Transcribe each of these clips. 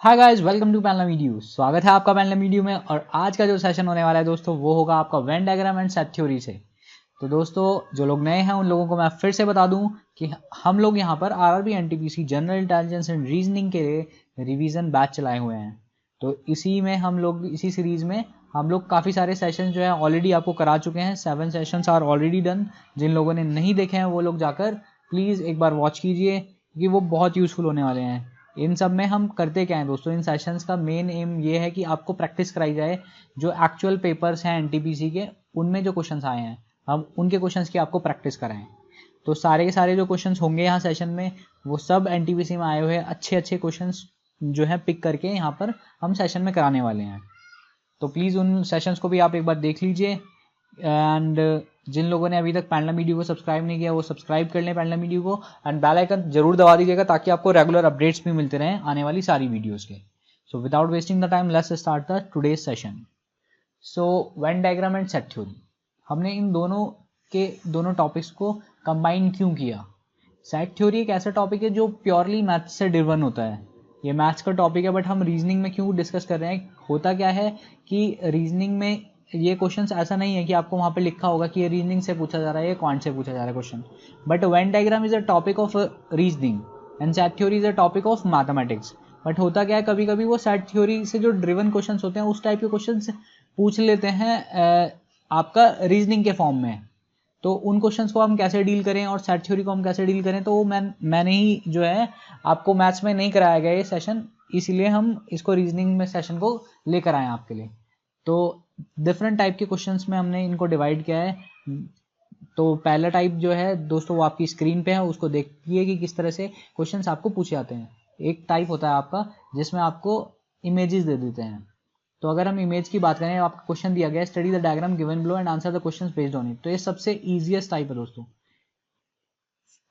Hi guys, welcome to पैनलम video. स्वागत है आपका पैनलम वीडियो में। और आज का जो सेशन होने वाला है दोस्तों वो होगा आपका Venn diagram and set theory से। तो दोस्तों जो लोग नए हैं उन लोगों को मैं फिर से बता दूं कि हम लोग यहाँ पर RRB NTPC general intelligence and reasoning के लिए रिवीजन बैच चलाए हुए हैं। तो इसी में हम लोग इसी सीरीज में हम लोग काफ़ी सारे सेशन जो है ऑलरेडी आपको करा चुके हैं। 7 सेशंस आर ऑलरेडी डन। जिन लोगों ने नहीं देखे हैं वो लोग जाकर प्लीज़ एक बार वॉच कीजिए क्योंकि वो बहुत यूज़फुल होने वाले हैं। इन सब में हम करते क्या हैं दोस्तों, इन सेशंस का मेन एम ये है कि आपको प्रैक्टिस कराई जाए। जो एक्चुअल पेपर्स हैं एनटीपीसी के उनमें जो क्वेश्चंस आए हैं हम उनके क्वेश्चंस की आपको प्रैक्टिस कराएं। तो सारे के सारे जो क्वेश्चंस होंगे यहाँ सेशन में वो सब एनटीपीसी में आए हुए अच्छे अच्छे क्वेश्चंस जो है पिक करके यहाँ पर हम सेशन में कराने वाले हैं। तो प्लीज़ उन सेशंस को भी आप एक बार देख लीजिए। एंड जिन लोगों ने अभी तक पैनलम वीडियो को सब्सक्राइब नहीं किया वो सब्सक्राइब कर लें पैनलम वीडियो को। एंड बेल आइकन जरूर दबा दीजिएगा ताकि आपको रेगुलर अपडेट्स भी मिलते रहें आने वाली सारी वीडियोस के। So without wasting the time let's start the today's session. So Venn diagram and set theory, हमने इन दोनों टॉपिक्स को कंबाइन क्यों किया। सेट थ्योरी एक ऐसा टॉपिक है जो प्योरली मैथ्स से ड्रिवन होता है। ये मैथ्स का टॉपिक है बट हम रीजनिंग में क्यों डिस्कस कर रहे हैं। होता क्या है कि रीजनिंग में ये क्वेश्चंस ऐसा नहीं है कि आपको वहाँ पे लिखा होगा कि ये रीजनिंग से पूछा जा रहा है, ये क्वांट से पूछा जा रहा है question. But Venn diagram is a topic of reasoning and set theory is a topic of mathematics. But होता क्या है कभी कभी वो सेट थ्योरी से जो ड्रिवन क्वेश्चन होते हैं उस टाइप के क्वेश्चन पूछ लेते हैं आपका रीजनिंग के फॉर्म में। तो उन क्वेश्चंस को हम कैसे डील करें और सेट थ्योरी को हम कैसे डील करें, तो मैंने ही जो है आपको मैथ्स में नहीं कराया गया ये सेशन, इसीलिए हम इसको रीजनिंग में सेशन को लेकर आए आपके लिए। तो डिफरेंट टाइप के क्वेश्चंस में हमने इनको डिवाइड किया है। तो पहला टाइप जो है दोस्तों वो आपकी स्क्रीन पे है, उसको देखिए कि किस तरह से क्वेश्चंस आपको पूछे जाते हैं। एक टाइप होता है आपका जिसमें आपको इमेजेस दे देते हैं। तो अगर हम इमेज की बात करें, आपका क्वेश्चन दिया गया है study the diagram given below and answer the questions based on it, तो ये सबसे इजीएस्ट टाइप है दोस्तों।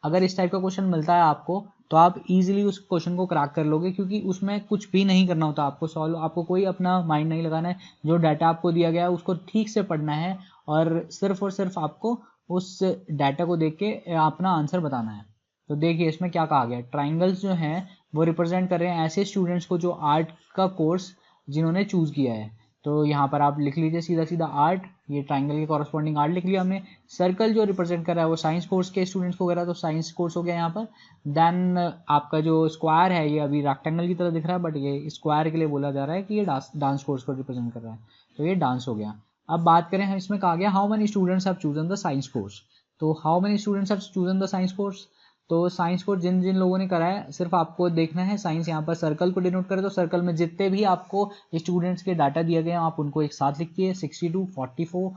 अगर इस टाइप का क्वेश्चन मिलता है आपको तो आप इजीली उस क्वेश्चन को क्रैक कर लोगे क्योंकि उसमें कुछ भी नहीं करना होता आपको सॉल्व। आपको कोई अपना माइंड नहीं लगाना है, जो डाटा आपको दिया गया है उसको ठीक से पढ़ना है और सिर्फ आपको उस डाटा को देख के अपना आंसर बताना है। तो देखिए इसमें क्या कहा गया है। ट्राइंगल्स जो हैं वो रिप्रेजेंट कर रहे हैं ऐसे स्टूडेंट्स को जो आर्ट का कोर्स जिन्होंने चूज किया है। तो यहाँ पर आप लिख लीजिए सीधा सीधा आर्ट, ये ट्राइंगल के कॉरस्पॉन्डिंग आर्ट लिख लिया हमने। सर्कल जो रिप्रेजेंट कर रहा है वो साइंस कोर्स के स्टूडेंट्स को करा, तो साइंस कोर्स हो गया यहाँ पर। देन आपका जो स्क्वायर है ये अभी रेक्टेंगल की तरह दिख रहा है बट ये स्क्वायर के लिए बोला जा रहा है कि ये डांस कोर्स को रिप्रेजेंट कर रहा है, तो ये डांस हो गया। अब बात करें हम, इसमें कहा गया how many students have chosen the science course. तो how many students have chosen the science course, तो साइंस कोर्स जिन जिन लोगों ने करा है सिर्फ आपको देखना है साइंस, यहाँ पर सर्कल को डिनोट करें तो सर्कल में जितने भी आपको स्टूडेंट्स के डाटा दिए गए हैं आप उनको एक साथ लिखिए। 62, 44,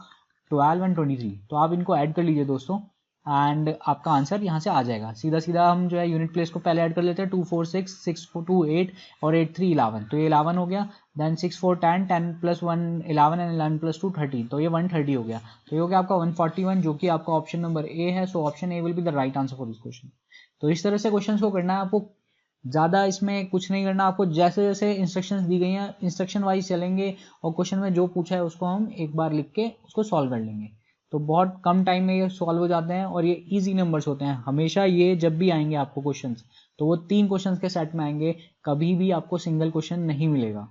12 एंड 23, तो आप इनको ऐड कर लीजिए दोस्तों एंड आपका आंसर यहाँ से आ जाएगा। सीधा सीधा हम जो है यूनिट प्लेस को पहले ऐड कर लेते हैं। 2 4 6, 6 4 2 8 और 8 3 11, तो ये 11 हो गया। देन 6 4 10, 10 + 1 11 एंड 11 + 2 13, तो ये 130 हो गया। तो ये हो गया आपका 141 जो कि आपका ऑप्शन नंबर ए है। So option A will be the right answer for this question. तो इस तरह से क्वेश्चन को करना है आपको, ज़्यादा इसमें कुछ नहीं करना आपको। जैसे जैसे इंस्ट्रक्शंस दी गई हैं इंस्ट्रक्शन वाइज चलेंगे और क्वेश्चन में जो पूछा है उसको हम एक बार लिख के उसको सॉल्व कर लेंगे। तो बहुत कम टाइम में ये सॉल्व हो जाते हैं और ये इजी नंबर्स होते हैं। हमेशा ये जब भी आएंगे आपको क्वेश्चंस तो वो 3 क्वेश्चंस के सेट में आएंगे, कभी भी आपको सिंगल क्वेश्चन नहीं मिलेगा।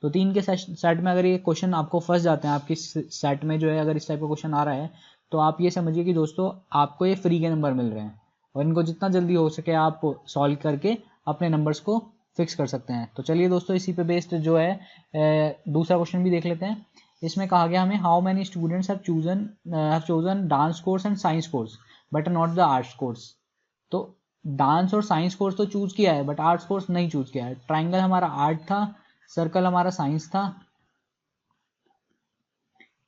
तो 3 के सेट में अगर ये क्वेश्चन आपको फंस जाते हैं आपकी सेट में जो है, अगर इस टाइप का क्वेश्चन आ रहा है तो आप ये समझिए कि दोस्तों आपको ये फ्री के नंबर मिल रहे हैं और इनको जितना जल्दी हो सके आप सॉल्व करके अपने नंबर्स को फिक्स कर सकते हैं। तो चलिए दोस्तों इसी पे बेस्ड जो है दूसरा क्वेश्चन भी देख लेते हैं। इसमें कहा गया हमें how many students have chosen dance course and science course but not the arts course. तो डांस और साइंस कोर्स तो चूज किया है बट आर्ट्स कोर्स नहीं चूज किया है। ट्राइंगल हमारा आर्ट था, सर्कल हमारा साइंस था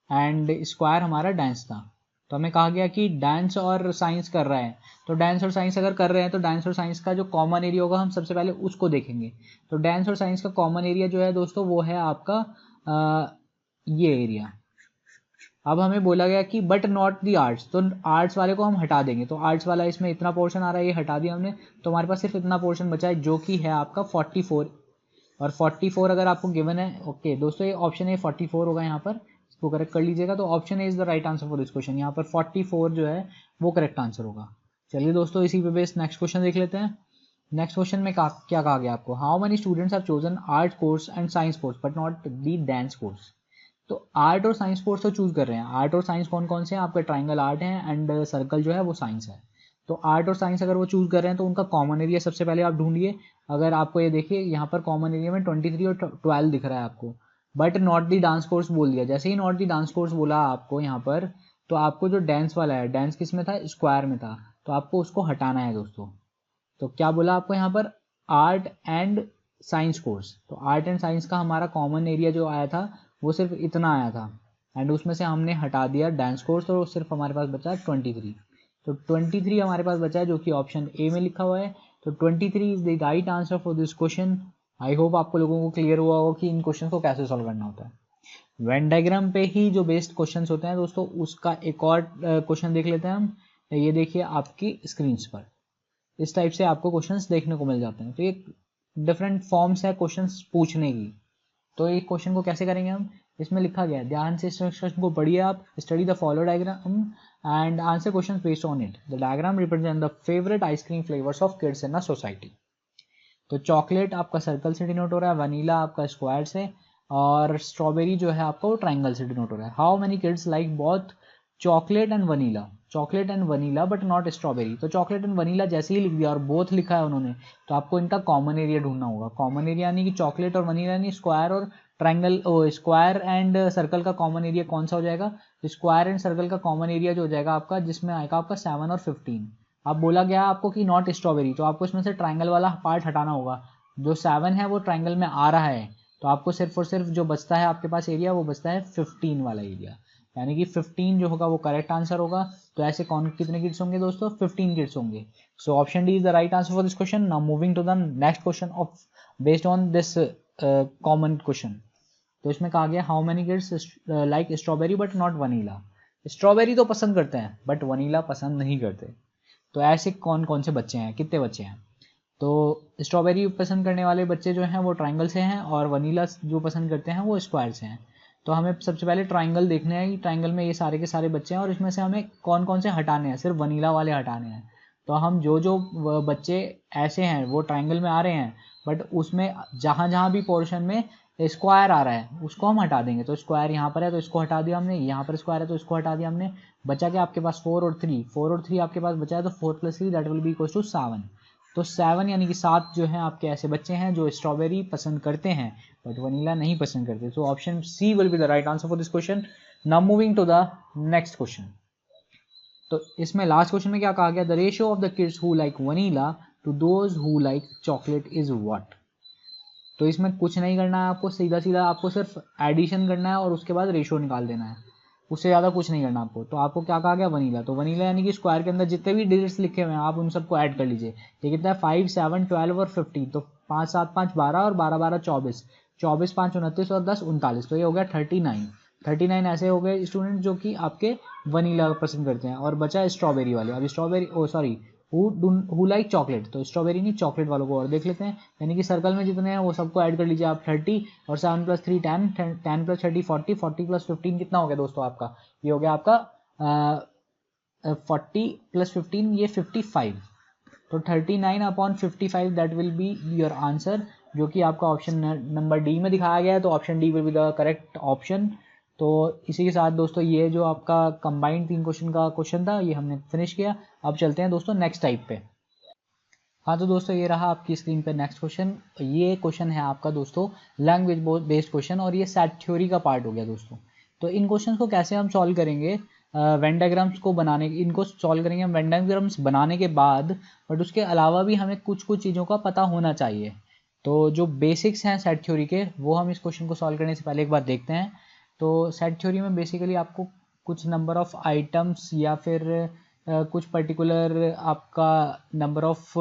एंड स्क्वायर हमारा डांस था। तो हमें कहा गया कि डांस और साइंस कर रहा है, तो डांस और साइंस अगर कर रहे हैं तो डांस और साइंस का जो कॉमन एरिया होगा हम सबसे पहले उसको देखेंगे। तो डांस और साइंस का कॉमन एरिया जो है दोस्तों वो है आपका ये एरिया। अब हमें बोला गया कि बट नॉट दी आर्ट्स, तो आर्ट्स वाले को हम हटा देंगे। तो आर्ट्स वाला इसमें इतना पोर्शन आ रहा है, ये हटा दिया हमने, तो हमारे पास सिर्फ इतना पोर्शन बचा है जो कि है आपका 44। और 44 अगर आपको गिवन है, ओके दोस्तों ये ऑप्शन ए 44 होगा, यहाँ पर इसको करेक्ट कर लीजिएगा। तो option A is the right answer for this question. यहाँ पर 44 जो है वो करेक्ट आंसर होगा। चलिए दोस्तों इसी पे बेस्ड नेक्स्ट क्वेश्चन देख लेते हैं। नेक्स्ट क्वेश्चन में क्या कहा गया आपको, how many students have chosen art course and science course but not the dance course. तो आर्ट और साइंस कोर्स तो चूज कर रहे हैं, आर्ट और साइंस कौन कौन से हैं आपके, ट्राइंगल आर्ट है एंड सर्कल जो है वो साइंस है। तो आर्ट और साइंस अगर वो चूज कर रहे हैं तो उनका कॉमन एरिया सबसे पहले आप ढूंढिए। अगर आपको ये देखिए यहाँ पर कॉमन एरिया में 23 और 12 दिख रहा है आपको, but not the dance course बोल दिया। जैसे ही नॉट दी डांस कोर्स बोला आपको यहाँ पर, तो आपको जो डांस वाला है, डांस किस में था, स्क्वायर में था, तो आपको उसको हटाना है दोस्तों। तो क्या बोला आपको यहाँ पर, आर्ट एंड साइंस कोर्स। तो आर्ट एंड साइंस का हमारा कॉमन एरिया जो आया था वो सिर्फ इतना आया था, एंड उसमें से हमने हटा दिया डांस कोर्स, तो सिर्फ हमारे पास बचा है 23। तो 23 हमारे पास बचा है, जो कि ऑप्शन ए में लिखा हुआ है। तो 23 is the right answer for this question. I hope आपको लोगों को क्लियर हुआ होगा कि इन क्वेश्चन को कैसे सॉल्व करना होता है। वेन डायग्राम पे ही जो बेस्ड क्वेश्चन होते हैं दोस्तों, उसका एक और क्वेश्चन देख लेते हैं हम। ये देखिए आपकी स्क्रीन पर इस टाइप से आपको क्वेश्चंस देखने को मिल जाते हैं। तो ये डिफरेंट फॉर्म्स है क्वेश्चंस पूछने की। तो ये क्वेश्चन को कैसे करेंगे हम, इसमें लिखा गया है, ध्यान से इस क्वेश्चन को पढ़िए आप, study the follow diagram and answer questions based on it. The diagram represent the favourite ice cream flavours of kids in a society. तो चॉकलेट आपका सर्कल से डिनोट हो रहा है, वनीला आपका स्क्वायर से, और स्ट्रॉबेरी जो है आपका वो ट्राइंगल से डिनोट हो रहा है। How many kids like both chocolate and vanilla, chocolate and vanilla but not strawberry. तो चॉकलेट एंड वनीला जैसे ही लिख दिया और बोथ लिखा है उन्होंने, तो आपको इनका कॉमन एरिया ढूंढना होगा। कॉमन एरिया यानी कि चॉकलेट और वनीला यानी स्क्वायर और ट्राइंगल, स्क्वायर एंड सर्कल का कॉमन एरिया कौन सा हो जाएगा, स्क्वायर एंड सर्कल का कॉमन एरिया जो हो जाएगा आपका, जिसमें आएगा आपका 7 और 15। अब बोला गया आपको कि नॉट स्ट्रॉबेरी, तो आपको इसमें से ट्राइंगल वाला पार्ट हटाना होगा। जो 7 है वो ट्राइंगल में आ रहा है, तो आपको सिर्फ और सिर्फ जो बचता है आपके पास एरिया, वो बचता है 15 वाला एरिया, यानी कि 15 जो होगा वो करेक्ट आंसर होगा। तो ऐसे कौन कितने किड्स होंगे दोस्तों, 15 किड्स होंगे। So option D is the right answer for this question. Now moving to the next question of based on this common question. तो इसमें कहा गया how many kids like strawberry but not vanilla. Strawberry तो पसंद करते हैं but vanilla पसंद नहीं करते। तो ऐसे कौन कौन से बच्चे हैं, कितने बच्चे हैं। तो स्ट्रॉबेरी पसंद करने वाले बच्चे जो हैं वो ट्राइंगल से हैं, और वनीला जो पसंद करते हैं वो स्क्वायर से हैं। तो हमें सबसे पहले ट्राइंगल देखना है कि ट्राइंगल में ये सारे के सारे बच्चे हैं, और इसमें से हमें कौन कौन से हटाने हैं, सिर्फ वनीला वाले हटाने हैं। तो हम जो जो बच्चे ऐसे हैं वो ट्राइंगल में आ रहे हैं, बट उसमें जहाँ जहाँ भी पोर्शन में स्क्वायर आ रहा है उसको हम हटा देंगे। तो स्क्वायर यहाँ पर है तो इसको हटा दिया हमने, यहाँ पर स्क्वायर है तो इसको हटा दिया हमने। बचा क्या आपके पास 4 और 3, 4 और 3 आपके पास बचा है, तो 4 + 3 that will be equal to 7। तो 7 यानी कि 7 जो है आपके ऐसे बच्चे हैं जो स्ट्रॉबेरी पसंद करते हैं बट वनीला नहीं पसंद करते। तो option C will be the right answer for this question. Now moving to the next question. तो इसमें लास्ट क्वेश्चन में क्या कहा गया, the ratio of the kids who like vanilla to those who like chocolate is what. तो इसमें कुछ नहीं करना है आपको, सीधा सीधा आपको सिर्फ एडिशन करना है और उसके बाद रेशियो निकाल देना है, उससे ज़्यादा कुछ नहीं करना आपको। तो आपको क्या कहा गया, वनीला। तो वनीला यानी कि स्क्वायर के अंदर जितने भी डिजिट्स लिखे हुए हैं आप उन सबको ऐड कर लीजिए। ये कितना है, 5, 7, 12 और 15। तो 5, 7, 5 12 और 12, 12 24, 24, 5 29 और 10 39। तो ये हो गया 39। 39 ऐसे हो गए स्टूडेंट जो कि आपके वनीला पसंद करते हैं, और बचा स्ट्रॉबेरी वाले। अब strawberry sorry who like chocolate, तो स्ट्रॉबेरी नहीं चॉकलेट वालों को और देख लेते हैं। यानी कि सर्कल में जितने हैं वो सबको ऐड कर लीजिए आप 30, और 7 + 3 10, 10 + 30 40, 40 + 15 कितना हो गया दोस्तों आपका, ये हो गया आपका 40 + 15 ये 55। तो 39/55 that will be your answer, जो कि आपका ऑप्शन नंबर डी में दिखाया गया है। तो option D will be the correct option. तो इसी के साथ दोस्तों ये जो आपका कंबाइंड 3 क्वेश्चन का क्वेश्चन था ये हमने फिनिश किया। अब चलते हैं दोस्तों नेक्स्ट टाइप पे। हाँ तो दोस्तों ये रहा आपकी स्क्रीन पे नेक्स्ट क्वेश्चन। ये क्वेश्चन है आपका दोस्तों लैंग्वेज बेस्ड क्वेश्चन, और ये सेट थ्योरी का पार्ट हो गया दोस्तों। तो इन क्वेश्चन को कैसे हम सॉल्व करेंगे, वेन डायग्राम्स को बनाने, इनको सॉल्व करेंगे हम वेन डायग्राम्स बनाने के बाद, बट उसके अलावा भी हमें कुछ कुछ चीज़ों का पता होना चाहिए। तो जो बेसिक्स हैं सेट थ्योरी के वो हम इस क्वेश्चन को सॉल्व करने से पहले एक बार देखते हैं। तो सेट थ्योरी में बेसिकली आपको कुछ नंबर ऑफ आइटम्स या फिर कुछ पर्टिकुलर आपका नंबर ऑफ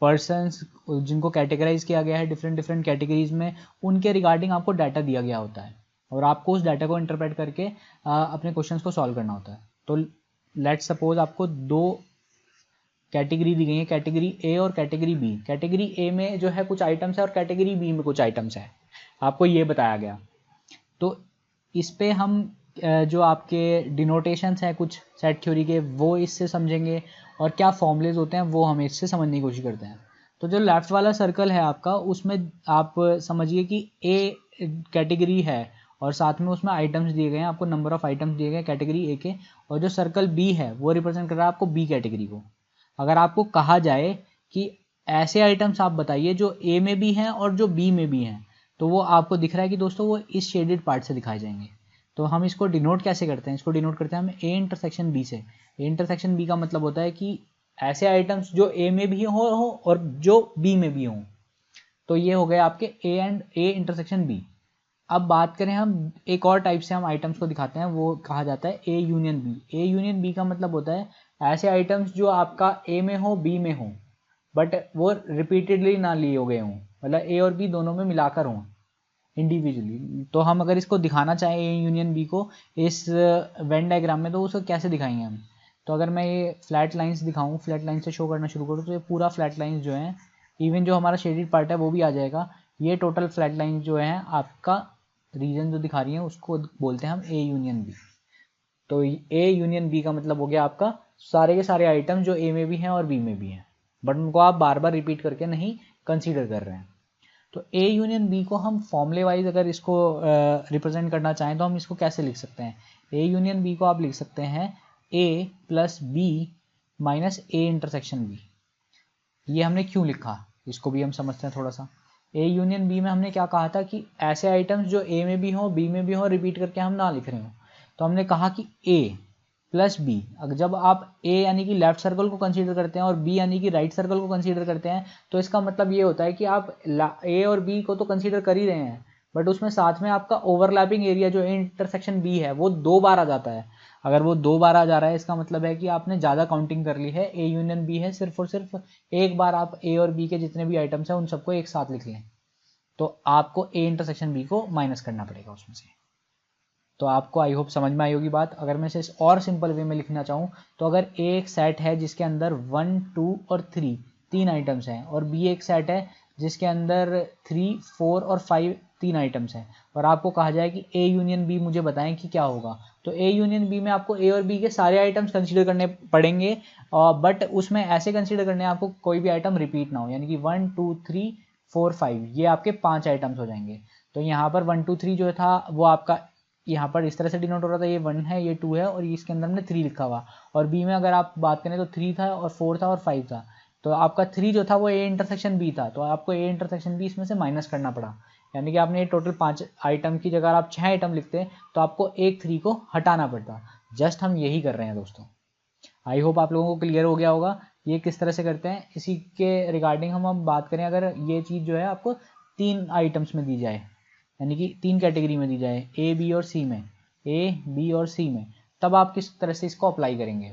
पर्सन्स जिनको कैटेगराइज किया गया है डिफरेंट डिफरेंट कैटेगरीज में, उनके रिगार्डिंग आपको डाटा दिया गया होता है, और आपको उस डाटा को इंटरप्रेट करके अपने क्वेश्चंस को सॉल्व करना होता है। तो लेट्स सपोज आपको 2 कैटेगरी दी गई है, कैटेगरी ए और कैटेगरी बी। कैटेगरी ए में जो है कुछ आइटम्स है और कैटेगरी बी में कुछ आइटम्स है, आपको ये बताया गया। तो इस पे हम जो आपके डिनोटेशंस हैं कुछ सेट थ्योरी के वो इससे समझेंगे, और क्या फॉर्मूलेज होते हैं वो हम इससे समझने की कोशिश करते हैं। तो जो लेफ्ट वाला सर्कल है आपका, उसमें आप समझिए कि ए कैटेगरी है और साथ में उसमें आइटम्स दिए गए हैं, आपको नंबर ऑफ आइटम्स दिए गए कैटेगरी ए के, और जो सर्कल बी है वो रिप्रेजेंट कर रहा है आपको बी कैटेगरी को। अगर आपको कहा जाए कि ऐसे आइटम्स आप बताइए जो ए में भी हैं और जो बी में भी हैं, तो वो आपको दिख रहा है कि दोस्तों वो इस शेडेड पार्ट से दिखाए जाएंगे। तो हम इसको डिनोट कैसे करते हैं? इसको डिनोट करते हैं हम ए इंटरसेक्शन बी से। ए इंटरसेक्शन बी का मतलब होता है कि ऐसे आइटम्स जो ए में भी हो और जो बी में भी हो। तो ये हो गए आपके ए इंटरसेक्शन बी। अब बात करें हम एक और टाइप से हम आइटम्स को दिखाते हैं, वो कहा जाता है A union B. A union B का मतलब होता है ऐसे आइटम्स जो आपका ए में हो बी में हो, बट वो रिपीटेडली ना लिए हो गए हों, मतलब ए और बी दोनों में मिलाकर हों इंडिविजुअली। तो हम अगर इसको दिखाना चाहें ए यूनियन बी को इस वेन डायग्राम में, तो उसको कैसे दिखाएंगे हम? तो अगर मैं ये फ्लैट लाइंस दिखाऊं, फ्लैट लाइन से शो करना शुरू करूँ, तो ये पूरा फ्लैट लाइंस जो है, इवन जो हमारा शेडेड पार्ट है वो भी आ जाएगा। ये टोटल फ्लैट लाइन जो है आपका रीजन जो दिखा रही है उसको बोलते हैं हम ए यूनियन बी। तो ए यूनियन बी का मतलब हो गया आपका सारे के सारे आइटम जो ए में भी हैं और बी में भी हैं, बट उनको आप बार बार रिपीट करके नहीं कंसीडर कर रहे हैं। तो ए यूनियन बी को हम फॉर्मूले वाइज अगर इसको रिप्रेजेंट करना चाहें तो हम इसको कैसे लिख सकते हैं? ए यूनियन बी को आप लिख सकते हैं A plus B minus A intersection B. ये हमने क्यों लिखा, इसको भी हम समझते हैं थोड़ा सा। ए यूनियन बी में हमने क्या कहा था कि ऐसे आइटम्स जो ए में भी हो बी में भी हो रिपीट करके हम ना लिख रहे हो। तो हमने कहा कि ए प्लस बी, अगर जब आप ए यानी कि लेफ्ट सर्कल को कंसीडर करते हैं और बी यानी कि राइट सर्कल को कंसीडर करते हैं, तो इसका मतलब ये होता है कि आप ए और बी को तो कंसीडर कर ही रहे हैं, बट उसमें साथ में आपका ओवरलैपिंग एरिया जो इंटरसेक्शन बी है वो 2 बार आ जाता है। अगर वो 2 बार आ जा रहा है, इसका मतलब है कि आपने ज़्यादा काउंटिंग कर ली है। ए यूनियन बी है सिर्फ और सिर्फ एक बार आप ए और बी के जितने भी आइटम्स हैं उन सबको एक साथ लिख लें, तो आपको ए इंटरसेक्शन बी को माइनस करना पड़ेगा उसमें से। तो आपको आई होप समझ में आई होगी बात। अगर मैं इसे और सिंपल वे में लिखना चाहूँ, तो अगर ए एक सेट है जिसके अंदर 1, 2 और 3 तीन आइटम्स हैं, और बी एक सेट है जिसके अंदर 3, 4 और 5 तीन आइटम्स हैं, और आपको कहा जाए कि ए यूनियन बी मुझे बताएं कि क्या होगा, तो ए यूनियन बी में आपको ए और बी के सारे आइटम्स कंसीडर करने पड़ेंगे, बट उसमें ऐसे कंसीडर करने आपको कोई भी आइटम रिपीट ना हो, यानी कि 1, 2, 3, 4, 5 ये आपके 5 आइटम्स हो जाएंगे। तो यहाँ पर 1, 2, 3 जो था वो आपका यहाँ पर इस तरह से डिनोट हो रहा था, ये 1 है, ये 2 है, और इसके अंदर हमने 3 लिखा हुआ। और बी में अगर आप बात करें तो 3 था और 4 था और 5 था, तो आपका 3 जो था वो ए इंटरसेक्शन बी था, तो आपको ए इंटरसेक्शन बी इसमें से माइनस करना पड़ा, यानी कि आपने टोटल 5 आइटम की जगह आप 6 आइटम लिखते तो आपको एक 3 को हटाना पड़ता। जस्ट हम यही कर रहे हैं दोस्तों। आई होप आप लोगों को क्लियर हो गया होगा ये किस तरह से करते हैं। इसी के रिगार्डिंग हम अब बात करें, अगर ये चीज़ जो है आपको 3 आइटम्स में दी जाए, यानी कि 3 कैटेगरी में दी जाए, ए बी और सी में, ए बी और सी में, तब आप किस तरह से इसको अप्लाई करेंगे?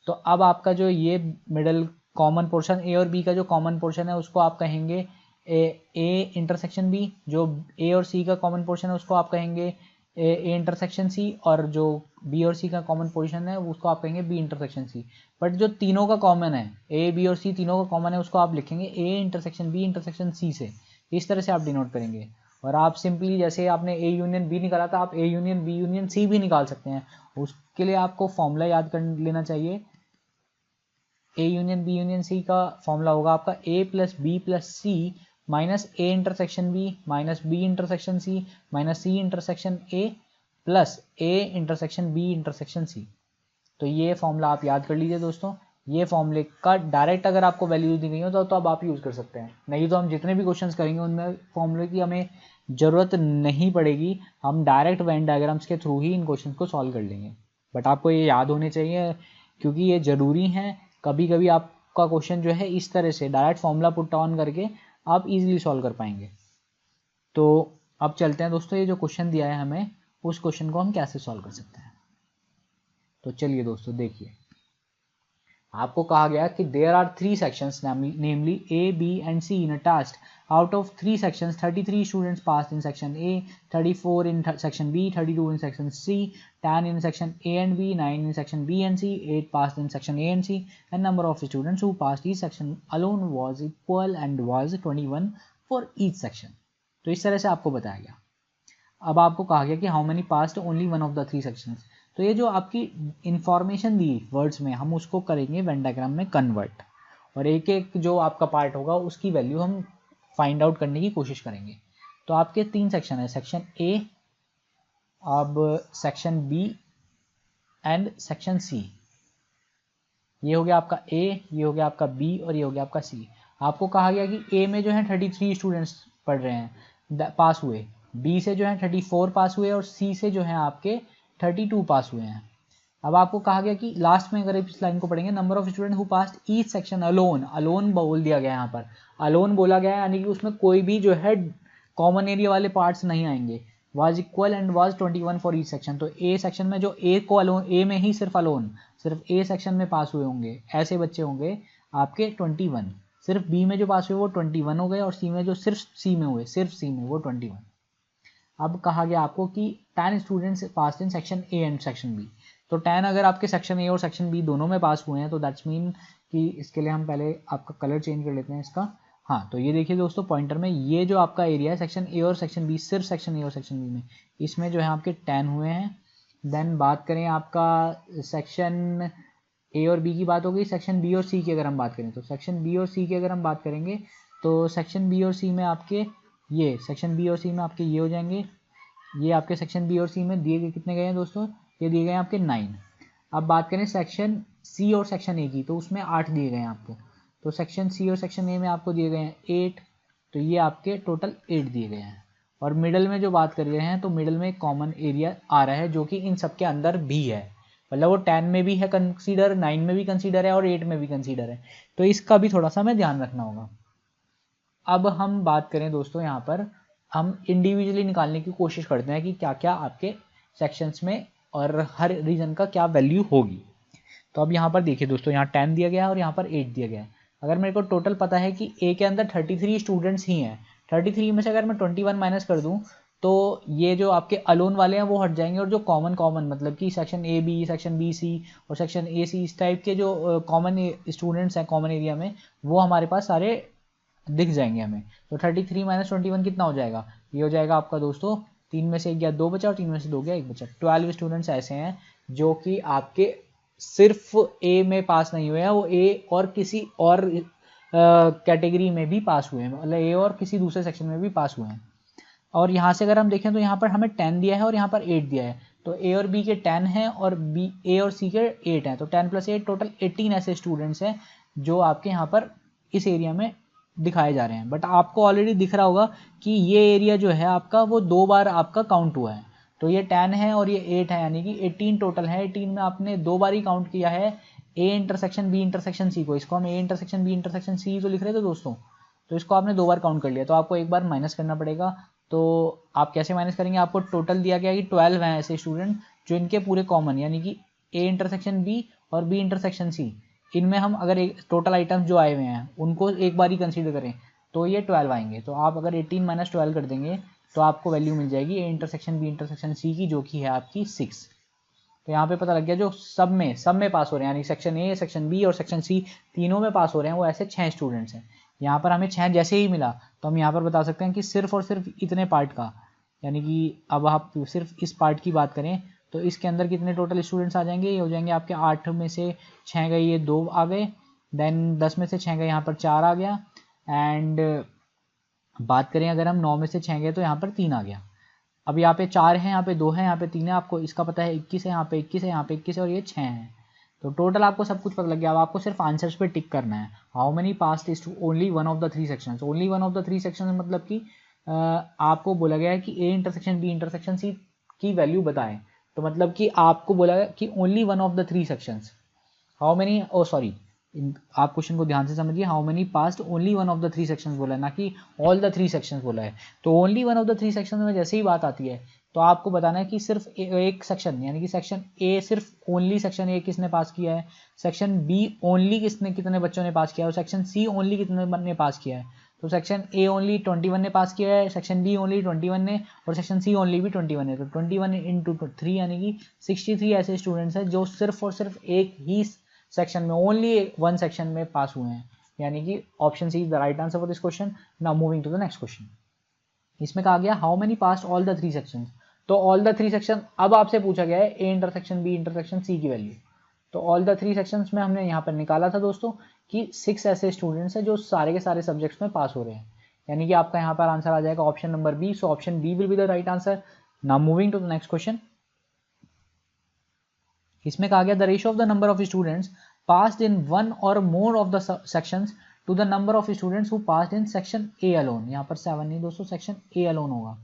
तो अब आपका जो ये मिडल कॉमन पोर्शन ए और बी का जो कॉमन पोर्शन है उसको आप कहेंगे ए इंटरसेक्शन बी, जो ए और सी का कॉमन पोर्शन है उसको आप कहेंगे ए इंटरसेक्शन सी, और जो बी और सी का कॉमन पोर्शन है उसको आप कहेंगे बी इंटरसेक्शन सी। बट जो तीनों का कॉमन है, ए बी और सी तीनों का कॉमन है, उसको आप लिखेंगे A intersection B intersection C से। इस तरह से आप डिनोट करेंगे। और आप सिंपली जैसे आपने ए यूनियन बी निकाला था, आप A union B union C भी निकाल सकते हैं। उसके लिए आपको फॉर्मूला याद कर लेना चाहिए। A union B union C का फॉर्मूला होगा आपका A plus B plus C minus A intersection B minus B intersection C minus C intersection A plus A intersection B intersection C. तो ये फॉर्मूला आप याद कर लीजिए दोस्तों। ये फॉर्मूले का डायरेक्ट अगर आपको वैल्यू दी गई हो तो अब आप यूज़ कर सकते हैं, नहीं तो हम जितने भी क्वेश्चंस करेंगे उनमें फॉर्मूले की हमें ज़रूरत नहीं पड़ेगी, हम डायरेक्ट वेन डायग्राम्स के थ्रू ही इन क्वेश्चन को सॉल्व कर लेंगे। बट आपको ये याद होने चाहिए क्योंकि ये ज़रूरी है। कभी कभी आपका क्वेश्चन जो है इस तरह से डायरेक्ट फॉर्मूला पुट ऑन करके आप इजीली सॉल्व कर पाएंगे। तो अब चलते हैं दोस्तों, ये जो क्वेश्चन दिया है हमें उस क्वेश्चन को हम कैसे सॉल्व कर सकते हैं। तो चलिए दोस्तों देखिए, आपको कहा गया कि there are 3 sections namely A B and C in a task. Out of 3 sections 33 students passed in section A, 34 in section B, 32 in section C, 10 in section A and B, 9 in section B and C, 8 passed in section A and C, and number of students who passed each section alone was equal and was 21 for each section। तो इस तरह से आपको बताया गया। अब आपको कहा गया कि how many passed only one of the 3 sections। तो ये जो आपकी इंफॉर्मेशन दी वर्ड्स में, हम उसको करेंगे वेन डायग्राम में कन्वर्ट। और एक एक जो आपका पार्ट होगा उसकी वैल्यू हम फाइंड आउट करने की कोशिश करेंगे। तो आपके 3 सेक्शन है, सेक्शन ए, अब section B and section C. ये हो गया आपका ए, ये हो गया आपका बी और ये हो गया आपका सी। आपको कहा गया कि ए में जो है 33 स्टूडेंट्स पढ़ रहे हैं पास हुए, बी से जो है 34 पास हुए और सी से जो है आपके 32 पास हुए हैं। अब आपको कहा गया कि लास्ट में अगर इस लाइन को पढ़ेंगे, number of student who passed each section alone, alone बोल दिया गया यहाँ पर, अलोन बोला गया है यानी कि उसमें कोई भी जो है कॉमन एरिया वाले पार्ट्स नहीं आएंगे। Was equal and was 21 for each section. तो ए सेक्शन में जो ए को अलोन, ए में ही सिर्फ अलोन, सिर्फ ए सेक्शन में पास हुए होंगे ऐसे बच्चे होंगे आपके 21। सिर्फ बी में जो पास हुए वो 21 हो गए और सी में जो सिर्फ सी में हुए, सिर्फ सी में वो 21। अब कहा गया आपको कि 10 students pass in section A and section B. तो 10 अगर आपके सेक्शन ए और सेक्शन बी दोनों में पास हुए हैं तो दैट्स मीन कि इसके लिए हम पहले आपका कलर चेंज कर लेते हैं इसका। हाँ, तो ये देखिए दोस्तों पॉइंटर में, ये जो आपका एरिया है सेक्शन ए और सेक्शन बी, सिर्फ सेक्शन ए और सेक्शन बी में, इसमें जो है आपके 10 हुए हैं। देन बात करें आपका सेक्शन ए और बी की बात हो गई। सेक्शन बी और सी की अगर हम बात करें, तो सेक्शन बी और सी की अगर हम बात करेंगे तो सेक्शन बी और सी में आपके ये, सेक्शन बी और सी में आपके ये हो जाएंगे। ये आपके सेक्शन बी और सी में दिए गए कितने गए हैं दोस्तों, ये दिए गए हैं आपके 9। अब बात करें सेक्शन सी और सेक्शन ए की, तो उसमें 8 दिए गए हैं आपको। तो सेक्शन सी और सेक्शन ए में आपको दिए गए हैं 8, तो ये आपके टोटल 8 दिए गए हैं। और मिडल में जो बात कर रहे हैं तो मिडल में एक कॉमन एरिया आ रहा है जो कि इन सब के अंदर भी है, मतलब वो 10 में भी है कंसीडर, 9 में भी कंसीडर है और 8 में भी कंसीडर है। तो इसका भी थोड़ा सा हमें ध्यान रखना होगा। अब हम बात करें दोस्तों, यहाँ पर हम इंडिविजुअली निकालने की कोशिश करते हैं कि क्या क्या आपके सेक्शंस में और हर रीजन का क्या वैल्यू होगी। तो अब यहाँ पर देखिए दोस्तों, यहाँ 10 दिया गया है और यहाँ पर 8 दिया गया है। अगर मेरे को टोटल पता है कि ए के अंदर 33 स्टूडेंट्स ही हैं, 33 में से अगर मैं 21 माइनस कर दूँ तो ये जो आपके अलोन वाले हैं वो हट जाएंगे और जो कॉमन मतलब कि section A B, section B C और सेक्शन ए सी, इस टाइप के जो कॉमन स्टूडेंट्स हैं कॉमन एरिया में, वो हमारे पास सारे दिख जाएंगे हमें। तो 33 माइनस 21 कितना हो जाएगा, ये हो जाएगा आपका दोस्तों 3 में से 1 गया 2 बचा और 3 में से 2 गया 1 बचा। 12 स्टूडेंट्स ऐसे हैं जो कि आपके सिर्फ ए में पास नहीं हुए हैं, वो ए और किसी और कैटेगरी में भी पास हुए हैं, मतलब ए और किसी दूसरे सेक्शन में भी पास हुए हैं। और यहाँ से अगर हम देखें तो यहाँ पर हमें 10 दिया है और यहाँ पर 8 दिया है। तो ए और बी के 10 हैं और बी, ए और सी के 8 हैं। तो 10 + 8 टोटल 18 ऐसे स्टूडेंट्स हैं जो आपके यहाँ पर इस एरिया में दिखाए जा रहे हैं। बट आपको ऑलरेडी दिख रहा होगा कि ये एरिया जो है आपका वो 2 बार आपका काउंट हुआ है। तो ये 10 है और ये 8 है, यानी कि 18 टोटल है। 18 में आपने 2 बार ही काउंट किया है A intersection B intersection C को। इसको हम A intersection B intersection C तो लिख रहे थे दोस्तों, तो इसको आपने 2 बार काउंट कर लिया, तो आपको 1 बार माइनस करना पड़ेगा। तो आप कैसे माइनस करेंगे, आपको टोटल दिया गया कि 12 हैं ऐसे स्टूडेंट जो इनके पूरे कॉमन, यानी कि ए इंटरसेक्शन बी और बी इंटरसेक्शन सी, इनमें हम अगर एक टोटल आइटम्स जो आए हुए हैं उनको एक बार ही कंसीडर करें तो ये 12 आएंगे। तो आप अगर 18 माइनस 12 कर देंगे तो आपको वैल्यू मिल जाएगी A intersection B intersection C की, जो कि है आपकी 6। तो यहाँ पे पता लग गया जो सब में पास हो रहे हैं, यानी सेक्शन ए, सेक्शन बी और सेक्शन सी तीनों में पास हो रहे हैं, वो ऐसे 6 स्टूडेंट्स हैं। यहाँ पर हमें 6 जैसे ही मिला तो हम यहाँ पर बता सकते हैं कि सिर्फ और सिर्फ इतने पार्ट का, यानी कि अब आप सिर्फ इस पार्ट की बात करें तो इसके अंदर कितने टोटल स्टूडेंट्स आ जाएंगे, ये हो जाएंगे आपके 8 में से 6 गए, ये 2 आ गए। देन 10 में से 6 गए, यहाँ पर 4 आ गया। एंड बात करें अगर हम 9 में से 6 गए तो यहाँ पर 3 आ गया। अब यहाँ पे 4 है, यहाँ पे 2 है, यहाँ पे 3 है, आपको इसका पता है 21 है, यहाँ पे 21 है, यहाँ पे 21 है और ये 6 है। तो टोटल आपको सब कुछ पता लग गया। अब आपको सिर्फ आंसर्स पे टिक करना है। How many pass list only one of the 3 sections. Only one of the 3 sections मतलब कि आपको बोला गया है कि A intersection B intersection C की वैल्यू बताएं। तो मतलब कि आपको बोला गया कि only one of the 3 sections. How many, oh sorry, आप क्वेश्चन को ध्यान से समझिए। How many passed only one of the 3 sections बोला है, ना कि ऑल द 3 सेक्शंस बोला है। तो only one of the 3 sections में जैसे ही बात आती है तो आपको बताना है कि सिर्फ एक सेक्शन, यानी कि सेक्शन ए, सिर्फ ओनली सेक्शन ए किसने पास किया है, सेक्शन बी ओनली कितने बच्चों ने पास किया है, और सेक्शन सी ओनली कितने ने पास किया है। तो सेक्शन ए ओनली 21 ने पास किया है, सेक्शन बी ओनली 21 ने और सेक्शन सी ओनली भी 21 है। तो 21 × 3 यानी कि 63 ऐसे स्टूडेंट्स हैं जो सिर्फ और सिर्फ एक ही सेक्शन में, ओनली वन सेक्शन में पास हुए हैं, यानी कि option C is the right answer for this question. Now moving to the next question. इसमें कहा गया how many pass all the 3 sections. तो ऑल द 3 सेक्शन, अब आपसे पूछा गया है A intersection B intersection C की वैल्यू। तो ऑल द 3 सेक्शंस में हमने यहाँ पर निकाला था दोस्तों कि 6 ऐसे स्टूडेंट्स हैं जो सारे के सारे सब्जेक्ट्स में पास हो रहे हैं, यानी कि आपका यहाँ पर आंसर आ जाएगा option number B. So option B will be the right answer. Now moving to the next question. इसमें कहा गया the ratio of the number of students passed in one और more of the sections to the number of students who passed in section A alone. यहाँ पर 7 नहीं दोस्तों, section A alone होगा।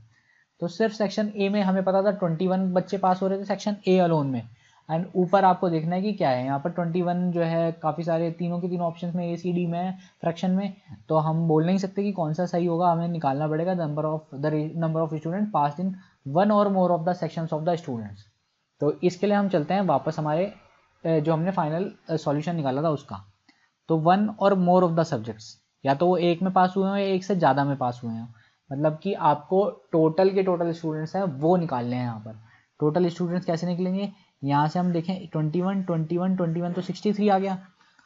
तो सिर्फ सेक्शन ए में हमें पता था 21 बच्चे पास हो रहे थे सेक्शन ए अलोन में, एंड ऊपर आपको देखना है कि क्या है। यहाँ पर 21 जो है काफ़ी सारे तीनों के तीनों ऑप्शंस में ACD में फ्रैक्शन में, तो हम बोल नहीं सकते कि कौन सा सही होगा, हमें निकालना पड़ेगा the number of student passed in one और more of the sections of the students. तो इसके लिए हम चलते हैं वापस हमारे जो हमने फाइनल सॉल्यूशन निकाला था उसका। तो वन और मोर ऑफ द सब्जेक्ट्स, या तो वो एक में पास हुए हों या एक से ज़्यादा में पास हुए हों, मतलब कि आपको टोटल के टोटल स्टूडेंट्स हैं वो निकालने हैं। यहाँ पर टोटल स्टूडेंट्स कैसे निकलेंगे, यहाँ से हम देखें 21 तो 63 आ गया,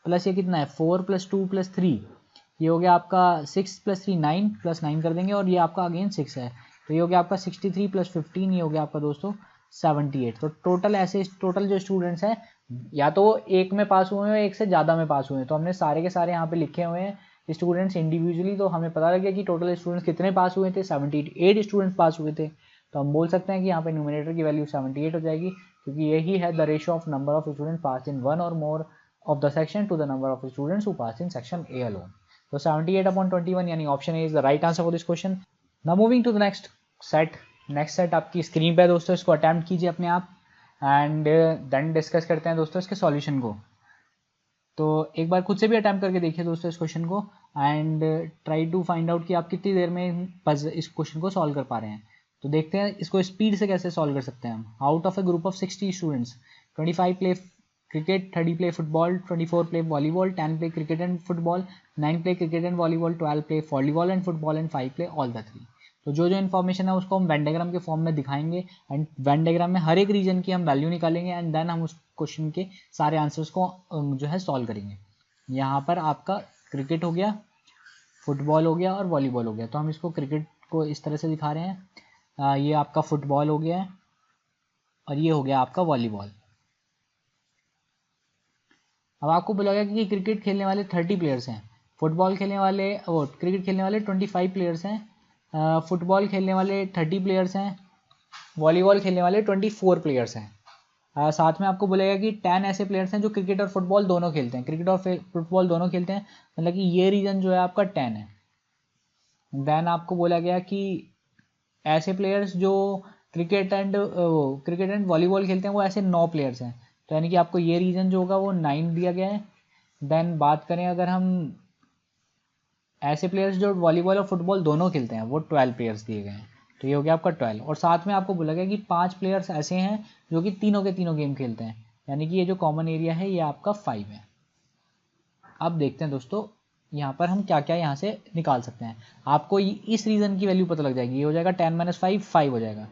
प्लस ये कितना है 4 + 2 + 3, ये हो गया आपका 6 + 3 9, +9 कर देंगे, और ये आपका अगेन 6 है, तो ये हो गया आपका 63 + 15, ये हो गया आपका दोस्तों 78। तो टोटल ऐसे टोटल जो स्टूडेंट्स हैं या तो वो एक में पास हुए हैं या एक से ज़्यादा में पास हुए हैं, तो हमने सारे के सारे यहाँ पे लिखे हुए हैं स्टूडेंट्स इंडिविजुअली, तो हमें पता लग गया कि टोटल स्टूडेंट्स कितने पास हुए थे, 78 स्टूडेंट्स पास हुए थे। तो हम बोल सकते हैं कि यहाँ पे न्यूमरेटर की वैल्यू 78 हो जाएगी, क्योंकि यही है the ratio of number of students pass in one और more of the section to the number of students who pass in section A alone. तो 78/21 यानी option A is the right answer for this question. Now moving to the next set. Next set आपकी screen पे है दोस्तों, इसको attempt कीजिए अपने आप एंड देन डिस्कस करते हैं दोस्तों इसके सॉल्यूशन को। तो एक बार खुद से भी अटैम्प्ट करके देखिए दोस्तों इस क्वेश्चन को, and try to find out कि आप कितनी देर में इस क्वेश्चन को सॉल्व कर पा रहे हैं। तो देखते हैं इसको स्पीड से कैसे सॉल्व कर सकते हैं हम। Out of A group of 60 students 25 play cricket, 30 play football, 24 play volleyball, 10 play cricket and football, 9 play cricket and volleyball, 12 play volleyball and football and 5 play all the 3। तो जो जो इन्फॉर्मेशन है उसको हम वेन डायग्राम के form में दिखाएंगे, and Venn diagram में हर एक रीजन की हम वैल्यू निकालेंगे, एंड देन हम उस क्वेश्चन के सारे आंसर्स को जो है सॉल्व करेंगे। यहाँ पर आपका क्रिकेट हो गया, फुटबॉल हो गया और वॉलीबॉल हो गया, तो हम इसको क्रिकेट को इस तरह से दिखा रहे हैं, ये आपका फुटबॉल हो गया है और ये हो गया आपका वॉलीबॉल। अब आपको बोला गया कि क्रिकेट खेलने वाले 30 प्लेयर्स हैं, फुटबॉल खेलने वाले क्रिकेट खेलने वाले 25 प्लेयर्स हैं, फुटबॉल खेलने वाले 30 प्लेयर्स हैं, वॉलीबॉल खेलने वाले 24 प्लेयर्स हैं। साथ में आपको बोलेगा कि 10 ऐसे प्लेयर्स हैं जो क्रिकेट और फुटबॉल दोनों खेलते हैं, क्रिकेट और फुटबॉल दोनों खेलते हैं, मतलब कि ये रीजन जो है आपका 10 है। देन आपको बोला गया कि ऐसे प्लेयर्स जो क्रिकेट एंड वॉलीबॉल खेलते हैं वो ऐसे 9 प्लेयर्स हैं, तो यानी कि आपको ये रीजन जो होगा वो 9 दिया गया है। देन बात करें अगर हम ऐसे प्लेयर्स जो वॉलीबॉल और फुटबॉल दोनों खेलते हैं वो 12 प्लेयर्स दिए गए हैं, तो ये हो गया आपका 12। और साथ में आपको बोला गया कि 5 प्लेयर्स ऐसे हैं जो कि तीनों के तीनों गेम खेलते हैं, यानी कि ये जो कॉमन एरिया है ये आपका 5 है। अब देखते हैं दोस्तों यहाँ पर हम क्या क्या यहाँ से निकाल सकते हैं। आपको इस रीजन की वैल्यू पता लग जाएगी, ये हो जाएगा 10 - 5 5 हो जाएगा।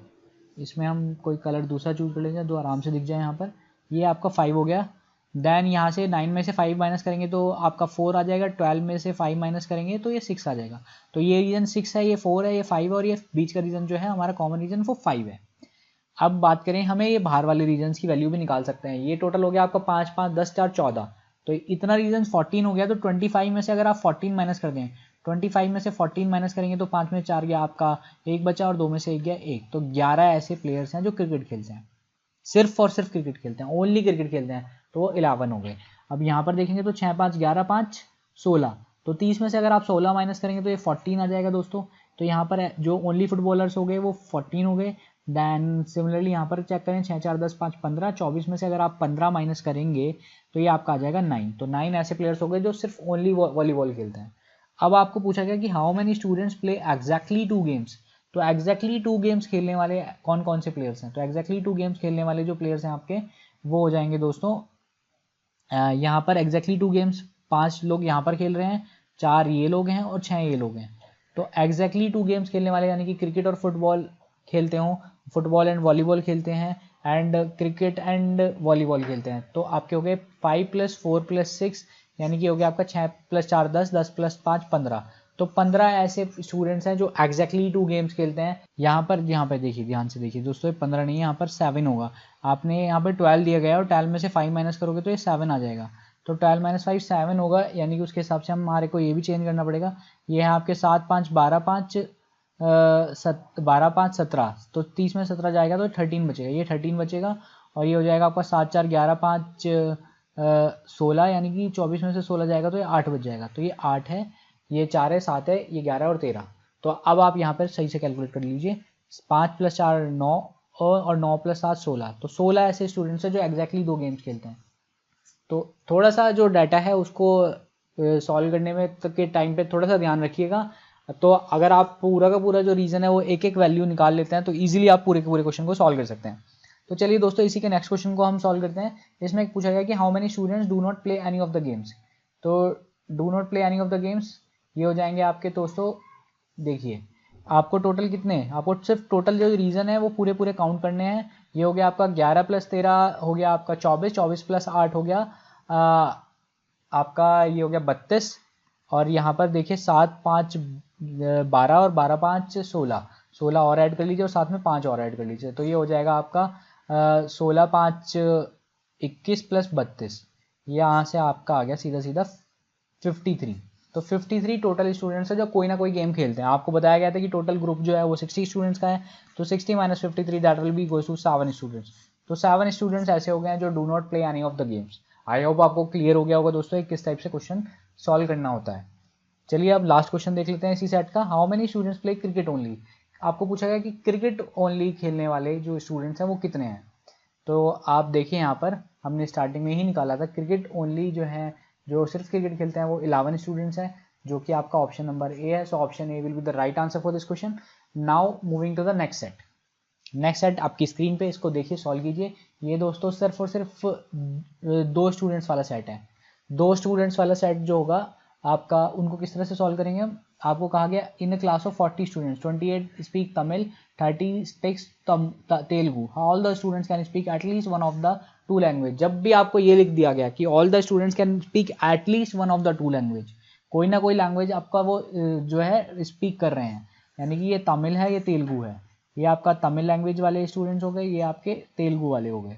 इसमें हम कोई कलर दूसरा चूज कर लेंगे जो आराम से दिख जाए। यहाँ पर ये आपका 5 हो गया। देन यहाँ से 9 में से 5 माइनस करेंगे तो आपका 4 आ जाएगा, 12 में से 5 माइनस करेंगे तो ये 6 आ जाएगा। तो ये रीजन 6 है, ये 4 है, ये 5 और ये बीच का रीजन जो है हमारा कॉमन रीजन वो 5 है। अब बात करें हमें ये बाहर वाले रीजन्स की वैल्यू भी निकाल सकते हैं। ये टोटल हो गया आपका 5 5 10 4 14, तो इतना रीजन 14 हो गया। तो 25 में से अगर आप 14 माइनस कर दें, 25 में से 14 माइनस करेंगे तो 5 में 4 गया आपका, 1 बचा और 2 में से 1 गया 1। तो 11 ऐसे प्लेयर्स हैं जो क्रिकेट खेलते हैं, सिर्फ और सिर्फ क्रिकेट खेलते हैं, ओनली क्रिकेट खेलते हैं, तो वो 11 हो गए। अब यहाँ पर देखेंगे तो 6 5 11 5 16, तो 30 में से अगर आप 16 माइनस करेंगे तो ये 14 आ जाएगा दोस्तों। तो यहाँ पर जो ओनली फुटबॉलर्स हो गए वो 14 हो गए। देन सिमिलरली यहाँ पर चेक करें 6 4 10 5 15, 24 में से अगर आप 15 माइनस करेंगे तो ये आपका आ जाएगा 9। तो 9 ऐसे प्लेयर्स हो गए जो सिर्फ ओनली वॉलीबॉल खेलते हैं। अब आपको पूछा गया कि how many students play exactly 2 games, तो एग्जैक्टली 2 गेम्स खेलने वाले कौन कौन से प्लेयर्स हैं। तो एग्जैक्टली 2 गेम्स खेलने वाले जो प्लेयर्स हैं आपके वो हो जाएंगे दोस्तों, यहाँ पर एग्जैक्टली 2 गेम्स 5 लोग यहाँ पर खेल रहे हैं, 4 ये लोग हैं और 6 ये लोग हैं। तो एग्जैक्टली 2 गेम्स खेलने वाले यानी कि क्रिकेट और फुटबॉल खेलते हों, फुटबॉल एंड वॉलीबॉल खेलते हैं एंड क्रिकेट एंड वॉलीबॉल खेलते हैं, तो आपके हो गए 5 + 4 + 6 यानी कि हो गया आपका 6 + 4 10, 10 + 5 15। तो 15 ऐसे स्टूडेंट्स हैं जो एग्जैक्टली 2 गेम्स खेलते हैं। यहाँ पर देखिए, ध्यान से देखिए दोस्तों, 15 नहीं है, यहाँ पर 7 होगा। आपने यहाँ पर 12 दिया गया है और 12 में से 5 माइनस करोगे तो ये 7 आ जाएगा। तो 12 माइनस 5 7 होगा, यानी कि उसके हिसाब से हमारे को ये भी चेंज करना पड़ेगा। ये है आपके 7 5 12 5 12 5 17, तो 30 में 17 जाएगा तो 13 बचेगा, ये 13 बचेगा। और ये हो जाएगा आपका 7 4 11 5 16, यानी कि 24 में से 16 जाएगा तो ये 8 बच जाएगा। तो ये 8 है, ये 4 है, 7 है, ये 11 और 13। तो अब आप यहाँ पर सही से कैलकुलेट कर लीजिए। 5 + 4 9 और 9 + 7 16। तो 16 ऐसे स्टूडेंट्स हैं जो एग्जैक्टली 2 गेम्स खेलते हैं। तो थोड़ा सा जो डाटा है उसको सॉल्व करने में के टाइम पे थोड़ा सा ध्यान रखिएगा। तो अगर आप पूरा का पूरा जो रीज़न है वो एक एक वैल्यू निकाल लेते हैं तो ईजिली आप पूरे के पूरे क्वेश्चन को सॉल्व कर सकते हैं। तो चलिए दोस्तों, इसी के नेक्स्ट क्वेश्चन को हम सॉल्व करते हैं। इसमें पूछा गया कि how many students do not play any of the games. तो do not play any of the games ये हो जाएंगे आपके दोस्तों, देखिए आपको टोटल कितने, आपको सिर्फ टोटल जो रीज़न है वो पूरे पूरे काउंट करने हैं। ये हो गया आपका 11 + 13 हो गया आपका 24, 24 + 8 हो गया आपका ये हो गया 32। और यहाँ पर देखिए 7 5 12 और 12 5 16, 16 और ऐड कर लीजिए और साथ में 5 और ऐड कर लीजिए। तो ये हो जाएगा आपका 16 5 21 + 32, यहाँ से आपका आ गया सीधा सीधा 53। तो 53 टोटल स्टूडेंट्स है जो कोई ना कोई गेम खेलते हैं। आपको बताया गया था कि टोटल ग्रुप जो है वो 60 स्टूडेंट्स का है, तो 60 - 53 that will be goes to 7 students. तो 7 स्टूडेंट्स ऐसे हो गए हैं जो do not play any of the games. I hope आपको क्लियर हो गया होगा दोस्तों किस टाइप से क्वेश्चन सॉल्व करना होता है। चलिए अब लास्ट क्वेश्चन देख लेते हैं इसी सेट का। How many students play cricket only. आपको पूछा गया कि क्रिकेट ओनली खेलने वाले जो स्टूडेंट्स हैं वो कितने हैं। तो आप देखिए यहाँ पर हमने स्टार्टिंग में ही निकाला था, क्रिकेट ओनली जो है, जो सिर्फ क्रिकेट खेलते हैं वो 11 स्टूडेंट्स हैं, जो कि आपका ऑप्शन नंबर ए है। So option A will be the right answer for this question. Now moving to the next set. Next set आपकी स्क्रीन पे, इसको देखिए, सॉल्व कीजिए। ये दोस्तों सिर्फ और सिर्फ 2 स्टूडेंट्स वाला सेट है। 2 स्टूडेंट्स वाला सेट जो होगा आपका, उनको किस तरह से सॉल्व करेंगे हम। आपको कहा गया in a class of 40 students 28 speak Tamil, 30 speaks Telugu, all the students can speak at least one of the 2 language. जब भी आपको ये लिख दिया गया कि all the students can speak at least one of the 2 language, कोई ना कोई लैंग्वेज आपका वो जो है स्पीक कर रहे हैं, यानी कि ये तमिल है, ये तेलुगु है, ये आपका तमिल लैंग्वेज वाले स्टूडेंट्स हो गए, ये आपके तेलुगु वाले हो गए।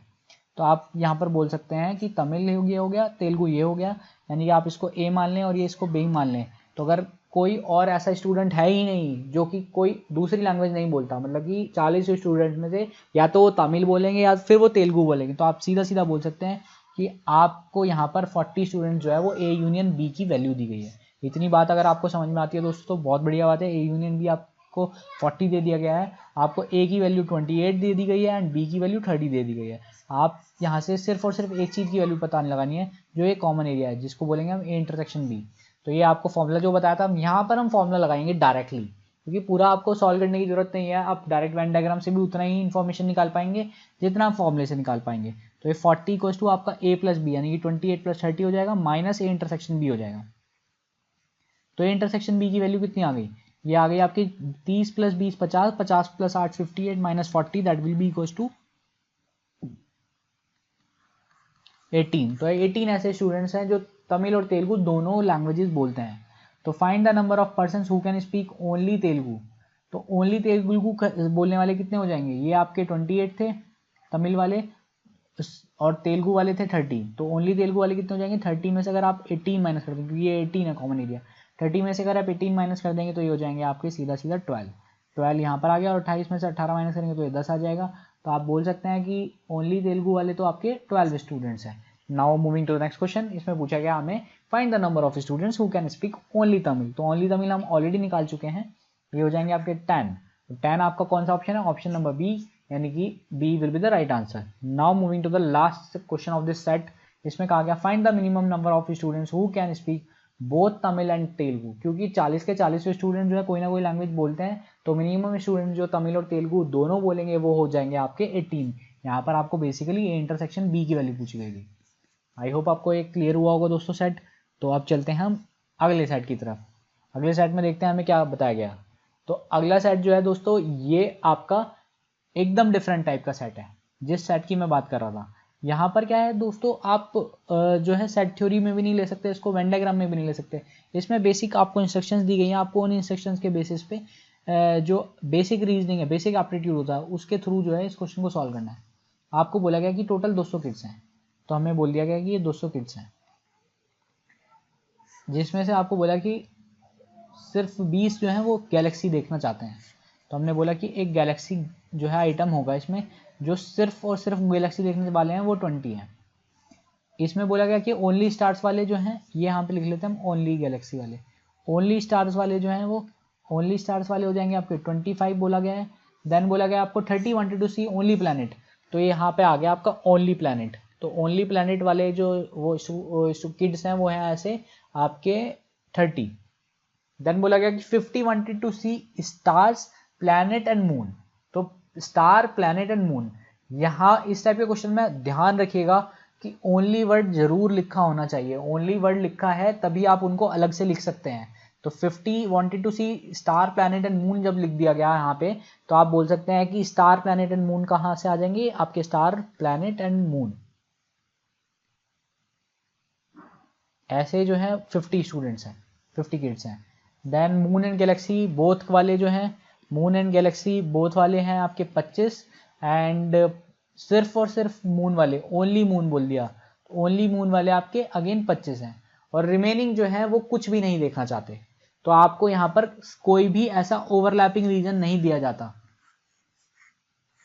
तो आप यहाँ पर बोल सकते हैं कि तमिल ये हो गया, तेलुगु ये हो गया, यानी कि आप इसको ए मान लें और ये इसको बी मान लें। तो अगर कोई और ऐसा स्टूडेंट है ही नहीं जो कि कोई दूसरी लैंग्वेज नहीं बोलता, मतलब कि 40 स्टूडेंट में से या तो वो तमिल बोलेंगे या फिर वो तेलुगु बोलेंगे, तो आप सीधा सीधा बोल सकते हैं कि आपको यहाँ पर 40 स्टूडेंट जो है वो ए यूनियन बी की वैल्यू दी गई है। इतनी बात अगर आपको समझ में आती है दोस्तों तो बहुत बढ़िया बात है। ए यूनियन बी आपको 40 दे दिया गया है, आपको ए की वैल्यू 28 दे दी गई है एंड बी की वैल्यू 30 दे दी गई है। आप यहाँ से सिर्फ और सिर्फ एक चीज़ की वैल्यू पता लगानी है, जो ये कॉमन एरिया है, जिसको बोलेंगे हम ए इंटरसेक्शन बी। तो ये आपको फॉर्मूला जो बताया था, हम यहाँ पर हम फॉर्मूला लगाएंगे डायरेक्टली, क्योंकि पूरा आपको सॉल्व करने की जरूरत नहीं है। आप डायरेक्ट वेन डायग्राम से भी उतना ही इन्फॉर्मेशन निकाल पाएंगे जितना आप फॉर्मूले से निकाल पाएंगे। तो ये 40 = टू आपका a + b, यानी कि 28 + 30 हो जाएगा, माइनस ए इंटरसेक्शन बी हो जाएगा। तो ए इंटरसेक्शन बी की वैल्यू कितनी आ गई, ये आ गई आपकी 30 + 20 50, 50 + 8 58 minus 40 that will be equals to 18। तो 18 ऐसे स्टूडेंट्स हैं जो तमिल और तेलुगु दोनों लैंग्वेजेस बोलते हैं। तो find the number of persons who can speak only Telugu. तो ओनली तेलुगु बोलने वाले कितने हो जाएंगे, ये आपके 28 थे तमिल वाले और तेलुगु वाले थे 30। तो ओनली तेलुगु वाले कितने हो जाएंगे, 30 में से अगर आप 18 माइनस कर देंगे, क्योंकि ये 18 है कॉमन एरिया, 30 में से अगर आप 18 माइनस कर देंगे तो ये हो जाएंगे आपके सीधा सीधा 12 यहाँ पर आ गया, और 28 में से 18 माइनस करेंगे तो ये 10 आ जाएगा। तो आप बोल सकते हैं कि ओनली तेलुगु वाले तो आपके 12 स्टूडेंट्स हैं। Now moving to the next question. इसमें पूछा गया हमें find the number of students who can speak only Tamil. तो ओनली तमिल हम ऑलरेडी निकाल चुके हैं, ये हो जाएंगे आपके 10। तो 10 आपका कौन सा ऑप्शन है, ऑप्शन नंबर बी, यानी कि B will be the right answer. Now moving to the last question of this set. इसमें कहा गया find the minimum number of students who can speak both Tamil and Telugu. क्योंकि 40 के 40 स्टूडेंट जो है कोई ना कोई लैंग्वेज बोलते हैं, तो मिनिमम स्टूडेंट जो तमिल और तेलुगु दोनों बोलेंगे वो हो जाएंगे आपके 18। यहाँ पर आपको बेसिकली ए इंटरसेक्शन बी की वैल्यू पूछी गई थी। आई होप आपको एक क्लियर हुआ होगा दोस्तों सेट। तो अब चलते हैं हम अगले सेट की तरफ। अगले सेट में देखते हैं हमें क्या बताया गया। तो अगला सेट जो है दोस्तों, ये आपका एकदम डिफरेंट टाइप का सेट है जिस सेट की मैं बात कर रहा था। यहाँ पर क्या है दोस्तों, आप जो है सेट थ्योरी में भी नहीं ले सकते इसको, वेन डायग्राम में भी नहीं ले सकते। इसमें बेसिक आपको इंस्ट्रक्शंस दी गई हैं, आपको उन इंस्ट्रक्शंस के बेसिस पे जो बेसिक रीजनिंग है, बेसिक एप्टीट्यूड होता है, उसके थ्रू जो है इस क्वेश्चन को सॉल्व करना है। आपको बोला गया कि टोटल 200 किड्स हैं, तो हमें बोल दिया गया कि ये 200 किड्स हैं, जिसमें से आपको बोला कि सिर्फ 20 जो है वो गैलेक्सी देखना चाहते हैं। तो हमने बोला कि एक गैलेक्सी जो है आइटम होगा इसमें, जो सिर्फ और सिर्फ गैलेक्सी देखने वाले हैं वो 20 हैं। इसमें बोला गया कि ओनली स्टार्स वाले जो हैं, ये यहाँ पे लिख लेते हैं हम, ओनली गैलेक्सी वाले, ओनली स्टार्स वाले जो हैं वो ओनली स्टार्स वाले हो जाएंगे आपके 25 बोला गया है। देन बोला गया आपको 30 wanted to see only planet, तो ये यहाँ पे आ गया आपका ओनली प्लैनेट। तो ओनली प्लैनेट वाले जो वो किड्स हैं वो हैं ऐसे आपके 30। देन बोला गया कि 50 wanted to see stars planet and moon, तो स्टार प्लैनेट एंड मून, यहाँ इस टाइप के क्वेश्चन में ध्यान रखिएगा कि ओनली वर्ड जरूर लिखा होना चाहिए। ओनली वर्ड लिखा है तभी आप उनको अलग से लिख सकते हैं। तो 50 wanted to see star planet and moon जब लिख दिया गया यहाँ पे, तो आप बोल सकते हैं कि स्टार प्लैनेट एंड मून कहाँ से आ जाएंगे, आपके स्टार प्लैनेट एंड मून। ऐसे जो है 50 स्टूडेंट्स हैं, 50 किड्स हैं। Then moon and galaxy both वाले जो हैं, मून एंड गैलेक्सी बोथ वाले हैं आपके 25, एंड सिर्फ और सिर्फ मून वाले, ओनली मून बोल दिया, ओनली मून वाले आपके अगेन 25 हैं। और रिमेनिंग जो है वो कुछ भी नहीं देखना चाहते। तो आपको यहाँ पर कोई भी ऐसा ओवरलैपिंग रीजन नहीं दिया जाता।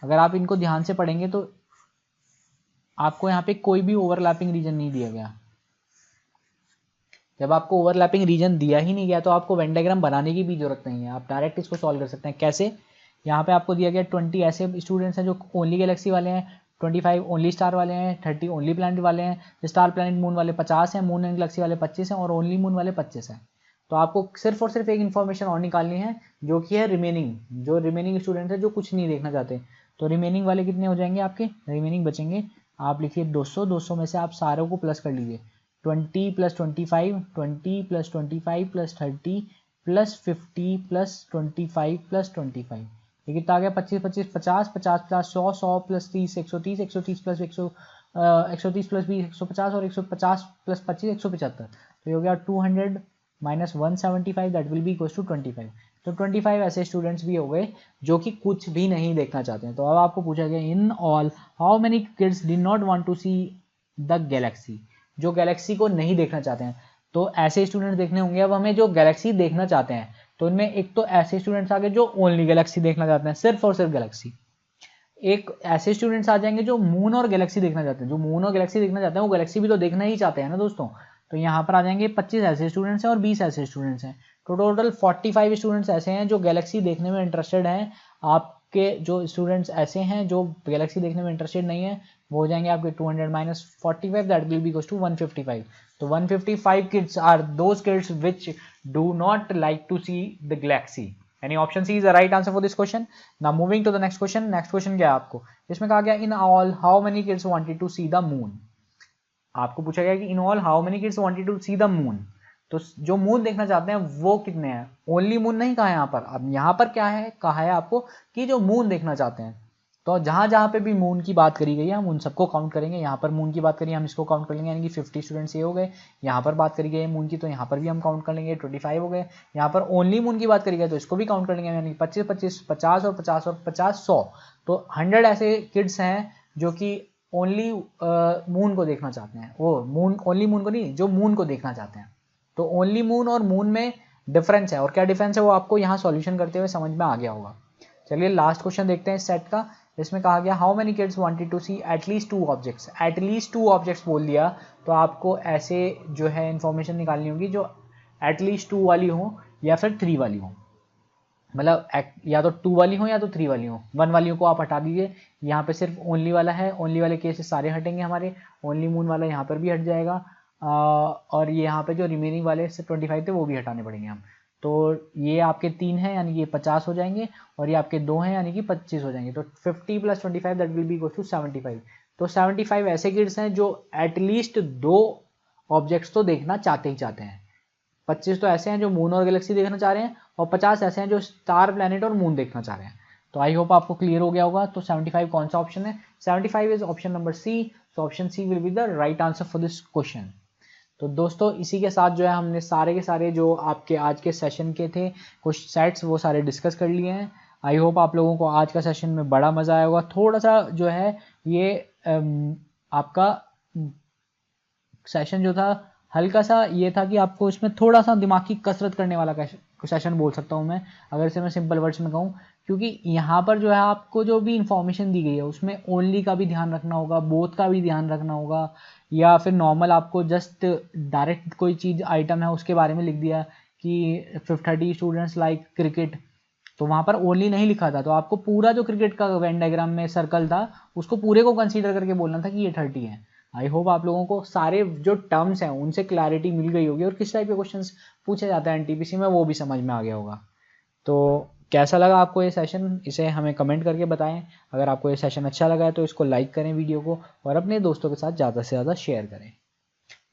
अगर आप इनको ध्यान से पढ़ेंगे तो आपको यहाँ पे कोई भी ओवरलैपिंग रीजन नहीं दिया गया। जब आपको ओवरलैपिंग रीजन दिया ही नहीं गया तो आपको वेन डायग्राम बनाने की भी जरूरत नहीं है, आप डायरेक्ट इसको सॉल्व कर सकते हैं। कैसे? यहाँ पे आपको दिया गया 20 ऐसे स्टूडेंट्स हैं जो ओनली गैलेक्सी वाले हैं, 25 ओनली स्टार वाले हैं, 30 ओनली प्लैनेट वाले हैं, स्टार प्लैनेट मून वाले 50 हैं, मून एंड गैलेक्सी वाले 25 हैं, और ओनली मून वाले 25 हैं। तो आपको सिर्फ और सिर्फ एक इन्फॉर्मेशन और निकालनी है, जो कि है रिमेनिंग, जो रिमेनिंग स्टूडेंट्स है जो कुछ नहीं देखना चाहते। तो रिमेनिंग वाले कितने हो जाएंगे आपके, रिमेनिंग बचेंगे, आप लिखिए 200, 200 में से आप सारों को प्लस कर लीजिए, 20 + 25, 20 + 25 + 30 + 50 + 25 + 25, ये कितना आ गया, 25 25 50 50 50 100 100 + 30 130 130 + 130 + 20 150 और 150 + 25 175, तो ये हो गया 200 - 175, that will be equal to 25। तो 25 ऐसे स्टूडेंट्स भी हो गए जो कि कुछ भी नहीं देखना चाहते हैं। तो अब आपको पूछा गया in all how many kids did not want to see the galaxy, जो गैलेक्सी को नहीं देखना चाहते हैं। तो ऐसे स्टूडेंट्स देखने होंगे। अब हमें जो गैलेक्सी देखना चाहते हैं, तो इनमें एक तो ऐसे स्टूडेंट्स आ गए जो ओनली गैलेक्सी देखना चाहते हैं, सिर्फ और सिर्फ गैलेक्सी। एक ऐसे स्टूडेंट्स आ जाएंगे जो मून और गैलेक्सी देखना चाहते हैं। जो मून और गैलेक्सी देखना चाहते हैं वो गैलेक्सी भी तो देखना ही चाहते हैं ना दोस्तों। तो यहाँ पर आ जाएंगे 25 ऐसे स्टूडेंट्स हैं और 20 ऐसे स्टूडेंट्स हैं। तो टोटल 45 स्टूडेंट्स ऐसे हैं जो गैलेक्सी देखने में इंटरेस्टेड हैं। आपके जो स्टूडेंट्स ऐसे हैं जो गैलेक्सी देखने में इंटरेस्टेड नहीं है, वो हो जाएंगे आपके 200 - 45, that will be equals to 155। तो 155 kids are those kids which do not like to see the galaxy. Any option C is the right answer for this question. Now moving to the next question. Next question क्या है आपको, इसमें कहा गया in all how many kids wanted to see the moon. आपको पूछा गया कि in all how many kids wanted to see the moon. तो जो मून देखना चाहते हैं वो कितने हैं, ओनली मून नहीं कहा है यहाँ पर। अब यहाँ पर क्या है, कहा है आपको कि जो मून देखना चाहते हैं। तो जहां जहां पे भी मून की बात करी गई है हम उन सबको काउंट करेंगे। यहाँ पर मून की बात करिए हम इसको काउंट कर लेंगे, यानी कि 50 स्टूडेंट्स ये हो गए। यहाँ पर बात करी गई है मून की, तो यहाँ पर भी हम काउंट कर लेंगे, 25 हो गए। यहाँ पर ओनली मून की बात करी गई तो इसको भी काउंट कर लेंगे, यानी 25 25 50 और 50 और 50 100। तो 100 ऐसे किड्स हैं जो कि ओनली मून को देखना चाहते हैं। वो मून ओनली मून को नहीं, जो मून को देखना चाहते हैं। तो ओनली मून और मून में डिफरेंस है, और क्या डिफरेंस है वो आपको यहाँ सॉल्यूशन करते हुए समझ में आ गया होगा। चलिए लास्ट क्वेश्चन देखते हैं इस सेट का। इसमें कहा गया how many kids wanted to see at least 2 objects. At least 2 objects बोल दिया तो आपको ऐसे जो है इंफॉर्मेशन निकालनी होगी जो एटलीस्ट 2 वाली हो या फिर 3 वाली हो। मतलब या तो 2 वाली हो या तो 3 वाली हो। 1 वाली को आप हटा दीजिए, यहाँ पे सिर्फ ओनली वाला है, ओनली वाले केसेस सारे हटेंगे हमारे। ओनली मून वाला यहाँ पर भी हट जाएगा, और ये यहाँ पे जो रिमेनिंग वाले 25 थे वो भी हटाने पड़ेंगे हम। तो ये आपके 3 हैं यानी कि ये 50 हो जाएंगे, और ये आपके 2 हैं यानी कि 25 हो जाएंगे। तो 50 + 25 that will be equal to 75। तो 75 ऐसे किड्स हैं जो एटलीस्ट 2 ऑब्जेक्ट्स तो देखना चाहते ही चाहते हैं। 25 तो ऐसे हैं जो मून और गैलेक्सी देखना चाह रहे हैं, और 50 ऐसे हैं जो स्टार प्लैनेट और मून देखना चाह रहे हैं। तो आई होप आपको क्लियर हो गया होगा। तो 75 कौन सा ऑप्शन है? 75 is option number C. So option C will be the right answer for this question. तो दोस्तों इसी के साथ जो है हमने सारे के सारे जो आपके आज के सेशन के थे कुछ सेट्स वो सारे डिस्कस कर लिए हैं। आई होप आप लोगों को आज का सेशन में बड़ा मज़ा आया होगा। थोड़ा सा जो है ये आपका सेशन जो था हल्का सा ये था कि आपको इसमें थोड़ा सा दिमाग की कसरत करने वाला सेशन बोल सकता हूँ मैं, अगर इसे मैं सिंपल वर्ड्स में कहूँ, क्योंकि यहाँ पर जो है आपको जो भी इंफॉर्मेशन दी गई है उसमें ओनली का भी ध्यान रखना होगा, बोथ का भी ध्यान रखना होगा, या फिर नॉर्मल आपको जस्ट डायरेक्ट कोई चीज़ आइटम है उसके बारे में लिख दिया कि 30 स्टूडेंट्स लाइक क्रिकेट, तो वहाँ पर ओनली नहीं लिखा था, तो आपको पूरा जो क्रिकेट का वेन डायग्राम में सर्कल था उसको पूरे को कंसीडर करके बोलना था कि ये 30 है। आई होप आप लोगों को सारे जो टर्म्स हैं उनसे क्लैरिटी मिल गई होगी और किस टाइप के क्वेश्चंस पूछे जाते हैं एनटीपीसी में वो भी समझ में आ गया होगा। तो कैसा लगा आपको ये सेशन, इसे हमें कमेंट करके बताएं। अगर आपको ये सेशन अच्छा लगा है तो इसको लाइक करें वीडियो को और अपने दोस्तों के साथ ज़्यादा से ज़्यादा शेयर करें,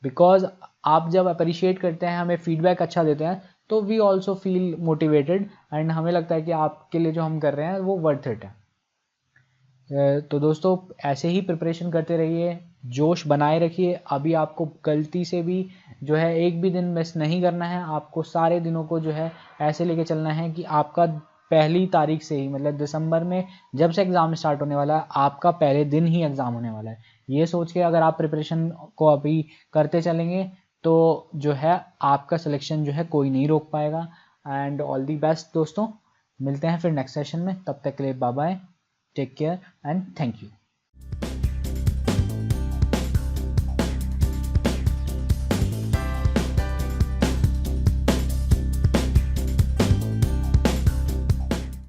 बिकॉज आप जब अप्रिशिएट करते हैं, हमें फीडबैक अच्छा देते हैं, तो we also feel motivated and हमें लगता है कि आपके लिए जो हम कर रहे हैं वो वर्थ इट है। तो दोस्तों ऐसे ही प्रिपरेशन करते रहिए, जोश बनाए रखिए। अभी आपको गलती से भी जो है एक भी दिन मिस नहीं करना है, आपको सारे दिनों को जो है ऐसे लेके चलना है कि आपका पहली तारीख से ही, मतलब दिसंबर में जब से एग्ज़ाम स्टार्ट होने वाला है आपका पहले दिन ही एग्ज़ाम होने वाला है। ये सोच के अगर आप प्रिपरेशन को अभी करते चलेंगे तो जो है आपका सिलेक्शन जो है कोई नहीं रोक पाएगा। एंड ऑल दी बेस्ट दोस्तों, मिलते हैं फिर नेक्स्ट सेशन में, तब तक के लिए bye bye, take care and thank you.